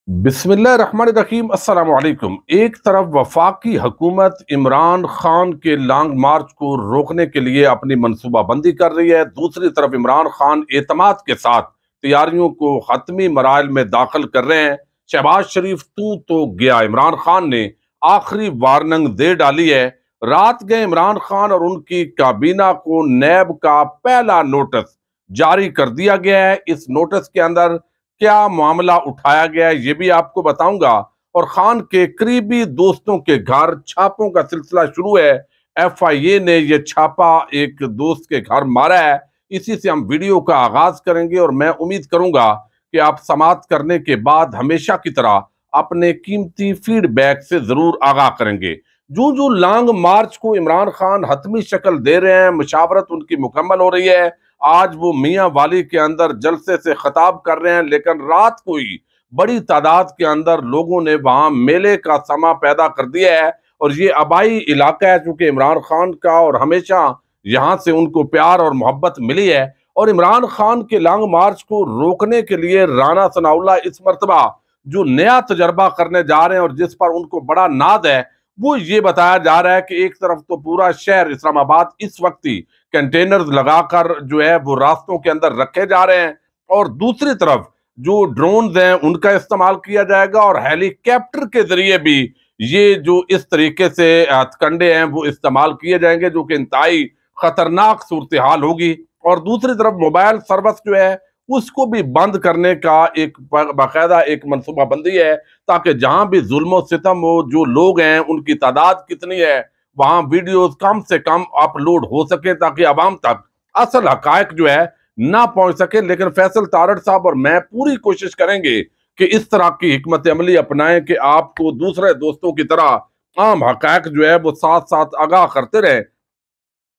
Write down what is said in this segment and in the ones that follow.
बिस्मिल्लाहिर्रहमानिर्रहीम अस्सलाम वालेकुम। एक तरफ वफाकी हुकूमत इमरान खान के लॉन्ग मार्च को रोकने के लिए अपनी मनसूबाबंदी कर रही है, दूसरी तरफ इमरान खान एतमाद के साथ तैयारियों को हतमी मराइल में दाखिल कर रहे हैं। शहबाज शरीफ तू तो गया, इमरान खान ने आखिरी वार्निंग दे डाली है। रात गए इमरान खान और उनकी काबीना को नैब का पहला नोटिस जारी कर दिया गया है। इस नोटिस के अंदर क्या मामला उठाया गया है ये भी आपको बताऊंगा। और खान के करीबी दोस्तों के घर छापों का सिलसिला शुरू है। एफआईए ने यह छापा एक दोस्त के घर मारा है। इसी से हम वीडियो का आगाज करेंगे और मैं उम्मीद करूंगा कि आप समाप्त करने के बाद हमेशा की तरह अपने कीमती फीडबैक से जरूर आगाह करेंगे। जो जो लॉन्ग मार्च को इमरान खान हतमी शक्ल दे रहे हैं, मुशावरत उनकी मुकम्मल हो रही है। आज वो मियां वाली के अंदर जलसे से खिताब कर रहे हैं, लेकिन रात को ही बड़ी तादाद के अंदर लोगों ने वहां मेले का समा पैदा कर दिया है। और ये आबाई इलाका है चूंकि इमरान खान का, और हमेशा यहां से उनको प्यार और मोहब्बत मिली है। और इमरान खान के लॉन्ग मार्च को रोकने के लिए राना सनाउल्लाह इस मर्तबा जो नया तजर्बा करने जा रहे हैं और जिस पर उनको बड़ा नाज है, वो ये बताया जा रहा है कि एक तरफ तो पूरा शहर इस्लामाबाद इस वक्त ही कंटेनर्स लगाकर जो है वो रास्तों के अंदर रखे जा रहे हैं, और दूसरी तरफ जो ड्रोन्स हैं उनका इस्तेमाल किया जाएगा और हेलीकॉप्टर के जरिए भी ये जो इस तरीके से हथकंडे हैं वो इस्तेमाल किए जाएंगे, जो कि इंतहाई खतरनाक सूरत हाल होगी। और दूसरी तरफ मोबाइल सर्विस जो है उसको भी बंद करने का एक बाकायदा एक मनसूबाबंदी है, ताकि जहां भी जुल्म सितम हो, जो लोग हैं उनकी तादाद कितनी है, वहां वीडियोस कम से कम अपलोड हो सके ताकि आवाम तक असल हकायक जो है ना पहुंच सके। लेकिन फैसल तारड़ साहब और मैं पूरी कोशिश करेंगे कि इस तरह की हिकमत अमली अपनाएं कि आपको दूसरे दोस्तों की तरह आम हकायक जो है वो साथ साथ आगाह करते रहे।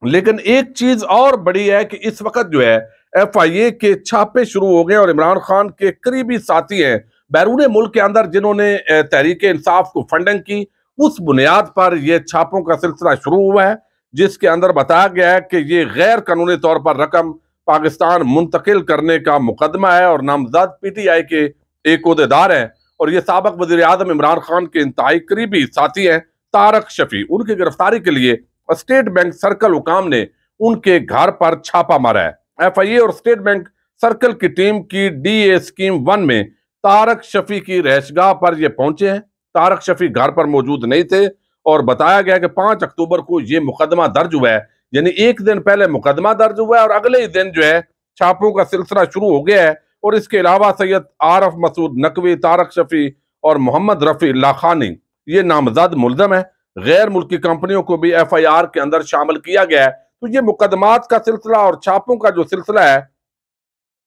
लेकिन एक चीज और बड़ी है कि इस वक्त जो है एफआईए के छापे शुरू हो गए और इमरान खान के करीबी साथी हैं बैरून मुल्क के अंदर जिन्होंने तहरीक इंसाफ को फंडिंग की, उस बुनियाद पर यह छापों का सिलसिला शुरू हुआ है, जिसके अंदर बताया गया है कि ये गैर कानूनी तौर पर रकम पाकिस्तान मुंतकिल करने का मुकदमा है और नामजद पीटीआई के एक ओहदेदार हैं और ये साबिक वजीर आजम इमरान खान के इंतहाई करीबी साथी हैं तारक शफी। उनकी गिरफ्तारी के लिए स्टेट बैंक सर्कल हुकाम ने उनके घर पर छापा मारा है। एफआईए और स्टेट बैंक सर्कल की टीम की डीए स्कीम 1 में तारक शफी की रहशगाह पर ये पहुंचे हैं। तारक शफी घर पर मौजूद नहीं थे और बताया गया कि 5 अक्टूबर को यह मुकदमा दर्ज हुआ है, यानी एक दिन पहले मुकदमा दर्ज हुआ है और अगले ही दिन जो है छापों का सिलसिला शुरू हो गया है। और इसके अलावा सैयद आरफ मसूद नकवी, तारक शफी और मोहम्मद रफी लाखानी ये नामजद मुलजम है। गैर मुल्की कंपनियों को भी एफआईआर के अंदर शामिल किया गया है। तो ये मुकदमात का सिलसिला और छापों का जो सिलसिला है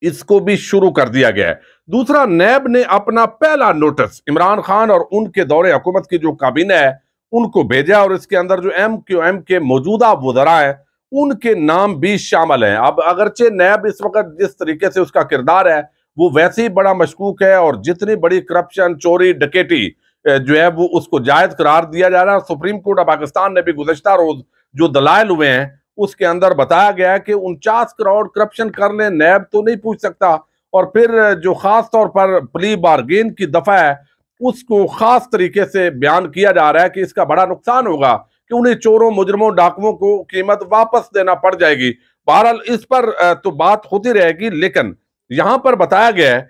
इसको भी शुरू कर दिया गया है। दूसरा, नैब ने अपना पहला नोटिस इमरान खान और उनके दौरे हुकूमत की जो काबीना है उनको भेजा और इसके अंदर जो MQM के मौजूदा वज़रा हैं उनके नाम भी शामिल हैं। अब अगरचे नैब इस वक्त जिस तरीके से उसका किरदार है वो वैसे ही बड़ा मशकूक है और जितनी बड़ी करप्शन, चोरी, डकैती जो है वो उसको जायज करार दिया जा रहा है। सुप्रीम कोर्ट ऑफ पाकिस्तान ने भी गुज़श्ता रोज जो दलाइल हुए हैं उसके अंदर बताया गया है कि 49 करोड़ करप्शन कर ले, नैब तो नहीं पूछ सकता। और फिर जो खास तौर पर प्ली बार्गेन की दफा है उसको खास तरीके से बयान किया जा रहा है कि इसका बड़ा नुकसान होगा कि उन्हें चोरों, मुजरमों, डाकुओं को कीमत वापस देना पड़ जाएगी। बहरहाल इस पर तो बात होती रहेगी, लेकिन यहां पर बताया गया है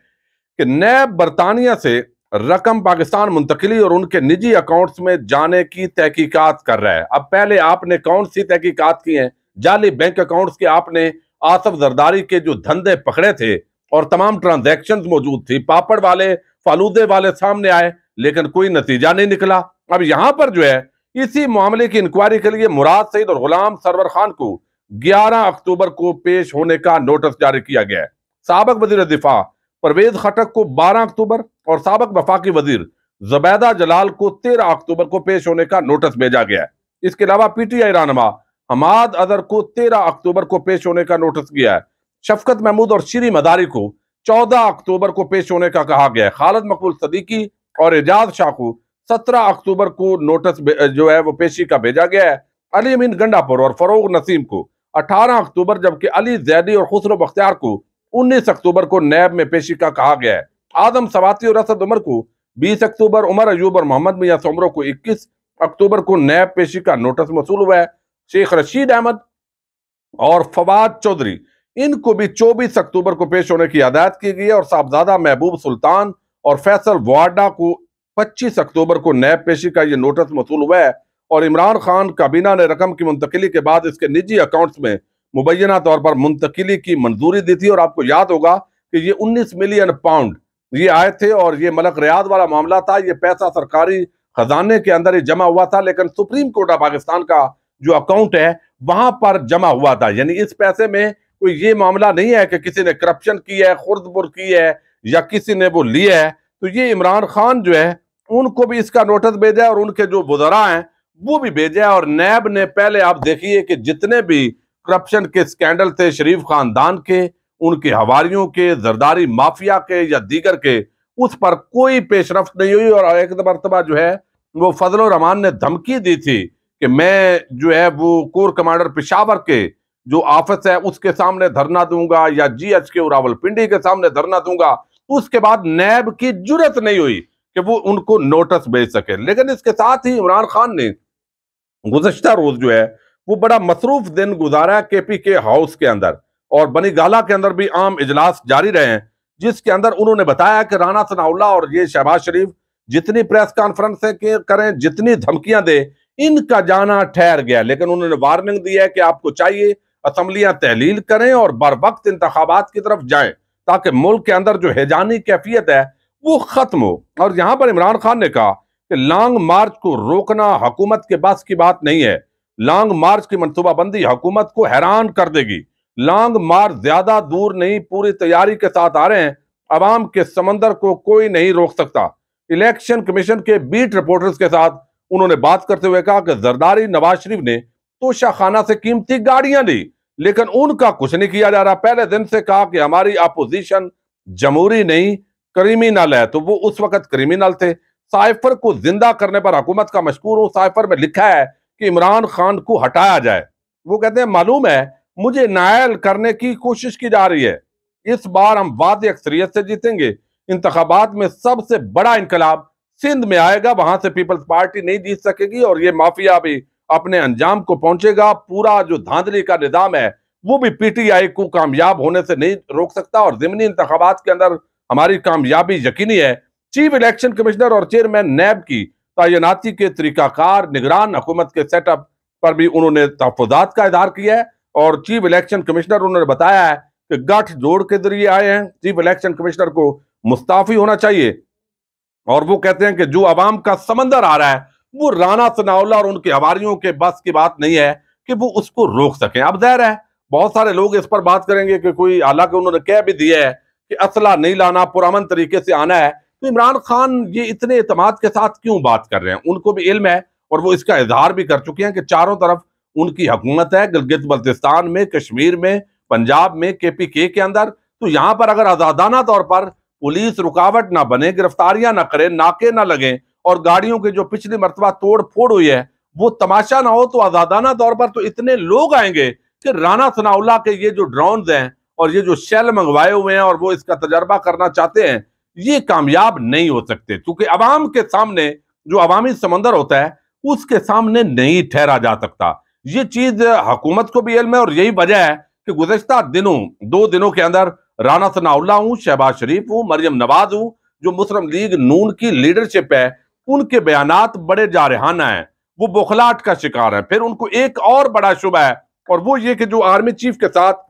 कि नैब बरतानिया से रकम पाकिस्तान मुंतकिली और उनके निजी अकाउंट्स में जाने की तहकीकात कर रहा है। अब पहले आपने कौन सी तहकीकात की हैं? जाली बैंक अकाउंट्स के आपने आसफ जरदारी के जो धंधे पकड़े थे और तमाम ट्रांजैक्शंस मौजूद थी, पापड़ वाले, फालूदे वाले सामने आए, लेकिन कोई नतीजा नहीं निकला। अब यहां पर जो है इसी मामले की इंक्वायरी के लिए मुराद सईद और गुलाम सरवर खान को 11 अक्टूबर को पेश होने का नोटिस जारी किया गया है। साबिक वजीर दिफा परवेज खटक को 12 अक्टूबर और साबिक वफाकी वजीर जुबैदा जलाल को 13 अक्टूबर को पेश होने का नोटिस भेजा गया है। इसके अलावा पीटीआई रहनुमा हमाद अदर को 13 अक्टूबर को पेश होने का नोटिस गया है। शफकत महमूद और श्री मदारी को 14 अक्टूबर को पेश होने का कहा गया है। खालिद मकबूल सदीकी और एजाज शाह को 17 अक्टूबर को नोटिस जो है वो पेशी का भेजा गया है। अली अमीन गंडापुर और फरोग नसीम को 18 अक्टूबर, जबकि अली जैदी और खुसरो बख्तियार को 19 अक्टूबर को नैब में पेशी का कहा गया है। आदम सवाती और असद उमर को 20 अक्टूबर उमर अयूब और मोहम्मद मियां सोमरो को 21 अक्टूबर को नैब पेशी का नोटिस मौसूल हुआ है। शेख रशीद अहमद और फवाद चौधरी इनको भी 24 अक्टूबर को पेश होने की हदायत की गई है और साहबजादा महबूब सुल्तान और फैसल वाडा को 25 अक्टूबर को नैब पेशी का यह नोटिस मौसूल हुआ है। और इमरान खान काबीना ने रकम की मुंतकिली के बाद इसके निजी अकाउंट्स में मुबैना तौर पर मुंतकिली की मंजूरी दी थी। और आपको याद होगा कि ये 19 मिलियन पाउंड ये आए थे और ये मलक रियाद वाला मामला था। ये पैसा सरकारी खजाने के अंदर ही जमा हुआ था, लेकिन सुप्रीम कोर्ट ऑफ पाकिस्तान का जो अकाउंट है वहां पर जमा हुआ था। यानी इस पैसे में कोई ये मामला नहीं है कि किसी ने करप्शन की है, खुर्द-बुर्द की है या किसी ने वो लिया है। तो ये इमरान खान जो है उनको भी इसका नोटिस भेजा है और उनके जो वुज़रा हैं वो भी भेजा है। और नैब ने पहले आप देखिए कि जितने भी करप्शन के स्कैंडल थे शरीफ खानदान के, उनके हवारियों के, जरदारी माफिया के या दीगर के, उस पर कोई पेशरफ्त नहीं हुई। और एक मरतबा जो है वो फजल रहमान ने धमकी दी थी कि मैं जो है वो कोर कमांडर पेशावर के जो ऑफिस है उसके सामने धरना दूंगा या GHQ रावलपिंडी के सामने धरना दूंगा। उसके बाद नैब की जुर्रत नहीं हुई कि वो उनको नोटिस भेज सके। लेकिन इसके साथ ही इमरान खान ने गुज़श्ता रोज जो है वो बड़ा मसरूफ दिन गुजारा KPK हाउस के अंदर, और बनी गाला के अंदर भी आम इजलास जारी रहे हैं, जिसके अंदर उन्होंने बताया कि राना सनाउल्लाह और ये शहबाज शरीफ जितनी प्रेस कॉन्फ्रेंस करें, जितनी धमकियां दे, इनका जाना ठहर गया। लेकिन उन्होंने वार्निंग दी है कि आपको चाहिए असम्बलियां तहलील करें और बर वक्त इंतखाबात की तरफ जाएं, ताकि मुल्क के अंदर जो हैजानी कैफियत है वो खत्म हो। और यहां पर इमरान खान ने कहा कि लॉन्ग मार्च को रोकना हुकूमत के बस की बात नहीं है। लॉन्ग मार्च की मनसूबाबंदी हुकूमत को हैरान कर देगी। लॉन्ग मार्च ज्यादा दूर नहीं, पूरी तैयारी के साथ आ रहे हैं। अवाम के समंदर को कोई नहीं रोक सकता। इलेक्शन कमीशन के बीट रिपोर्टर्स के साथ उन्होंने बात करते हुए कहा कि जरदारी नवाज शरीफ ने तोशा खाना से कीमती गाड़ियां ली, लेकिन उनका कुछ नहीं किया जा रहा। पहले दिन से कहा कि हमारी अपोजिशन जमहूरी नहीं क्रिमिनल है, तो वो उस वक्त क्रिमिनल थे। साइफर को जिंदा करने पर हुकूमत का मशकूर हूं। साइफर में लिखा है कि इमरान खान को हटाया जाए। वो कहते हैं मालूम है मुझे नायल करने की कोशिश की जा रही है। इस बार हम वादी अक्सरियत से जीतेंगे। इंतखाबात में सबसे बड़ा इनकलाब सिंध में आएगा, वहां से पीपल्स पार्टी नहीं जीत सकेगी और ये माफिया भी अपने अंजाम को पहुंचेगा। पूरा जो धांधली का निजाम है वो भी PTI को कामयाब होने से नहीं रोक सकता और ज़िमनी इंतखाबात के अंदर हमारी कामयाबी यकीनी है। चीफ इलेक्शन कमिश्नर और चेयरमैन नैब की तैनाती के तरीकाकार, निगरान हुकूमत के सेटअप पर भी उन्होंने तहफ़्फ़ुज़ात का इज़हार किया है। और चीफ इलेक्शन कमिश्नर उन्होंने बताया है कि गठ जोड़ के जरिए आए हैं। चीफ इलेक्शन कमिश्नर को मुस्ताफी होना चाहिए। और वो कहते हैं कि जो अवाम का समंदर आ रहा है वो राना सनाउल्लाह और उनके हवारियों के बस की बात नहीं है कि वो उसको रोक सकें। अब ज़ाहिर है बहुत सारे लोग इस पर बात करेंगे कि कोई, हालांकि उन्होंने कह भी दिया है कि असला नहीं लाना, पुरअमन तरीके से आना है। तो इमरान खान ये इतने एतमाद के साथ क्यों बात कर रहे हैं? उनको भी इल्म है और वो इसका इजहार भी कर चुके हैं कि चारों तरफ उनकी हुकूमत है, गिलगित बल्तिस्तान में, कश्मीर में, पंजाब में, KPK के अंदर। तो यहाँ पर अगर आजादाना तौर पर पुलिस रुकावट ना बने, गिरफ्तारियां ना करे, नाके ना लगे और गाड़ियों के जो पिछली मरतबा तोड़ फोड़ हुई है वो तमाशा ना हो, तो आजादाना तौर पर तो इतने लोग आएंगे कि राना सनाउल्लाह के ये जो ड्रोन हैं और ये जो शेल मंगवाए हुए हैं और वो इसका तजर्बा करना चाहते हैं, ये कामयाब नहीं हो सकते, क्योंकि अवाम के सामने जो अवामी समंदर होता है उसके सामने नहीं ठहरा जा सकता। ये चीज हुकूमत को भी इल्म है और यही वजह है कि गुज़श्ता दिनों, 2 दिनों के अंदर राना सनाउल्लाह हूं, शहबाज शरीफ हूं, मरियम नवाज हूं, जो मुस्लिम लीग नून की लीडरशिप है, उनके बयानात बड़े जारहाना हैं, वो बौखलाहट का शिकार है। फिर उनको एक और बड़ा शुबा है और वो ये कि जो आर्मी चीफ के साथ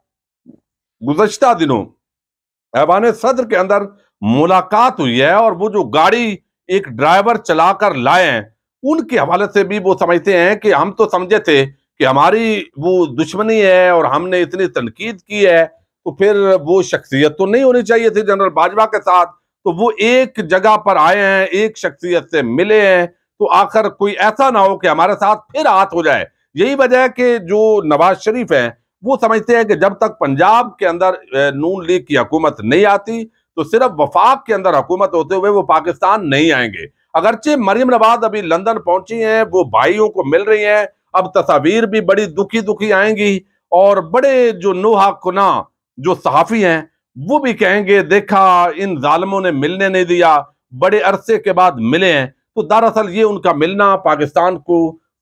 गुज़श्ता दिनों ऐवान सदर के अंदर मुलाकात हुई है और वो जो गाड़ी एक ड्राइवर चलाकर लाए हैं, उनके हवाले से भी वो समझते हैं कि हम तो समझे थे कि हमारी वो दुश्मनी है और हमने इतनी तनकीद की है, तो फिर वो शख्सियत तो नहीं होनी चाहिए थी जनरल बाजवा के साथ। तो वो एक जगह पर आए हैं, एक शख्सियत से मिले हैं, तो आखिर कोई ऐसा ना हो कि हमारे साथ फिर हाथ हो जाए। यही वजह है कि जो नवाज शरीफ हैं वो समझते हैं कि जब तक पंजाब के अंदर नून लीग की हुकूमत नहीं आती तो सिर्फ वफाक के अंदर हुकूमत होते हुए वो पाकिस्तान नहीं आएंगे। अगरचे मरियम नवाज अभी लंदन पहुंची हैं, वो भाइयों को मिल रही हैं, अब तस्वीर भी बड़ी दुखी दुखी आएंगी और बड़े जो नुहा कुना जो सहाफी हैं वो भी कहेंगे देखा इन जालिमों ने मिलने नहीं दिया, बड़े अरसे के बाद मिले हैं। तो दरअसल ये उनका मिलना पाकिस्तान को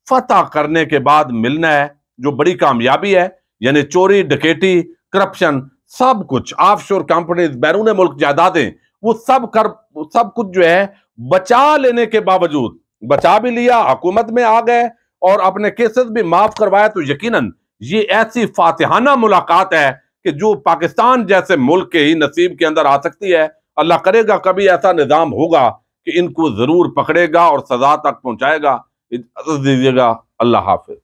फतह करने के बाद मिलना है, जो बड़ी कामयाबी है। यानी चोरी डकैती करप्शन सब कुछ, ऑफशोर कंपनीज, बैरून मुल्क जायदादें, वो सब कुछ जो है बचा लेने के बावजूद, बचा भी लिया, हुकूमत में आ गए और अपने केसेस भी माफ करवाए। तो यकीनन ये ऐसी फातिहाना मुलाकात है कि जो पाकिस्तान जैसे मुल्क के ही नसीब के अंदर आ सकती है। अल्लाह करेगा कभी ऐसा निजाम होगा कि इनको जरूर पकड़ेगा और सजा तक पहुंचाएगा। इजाजत दीजिएगा। अल्लाह हाफिज।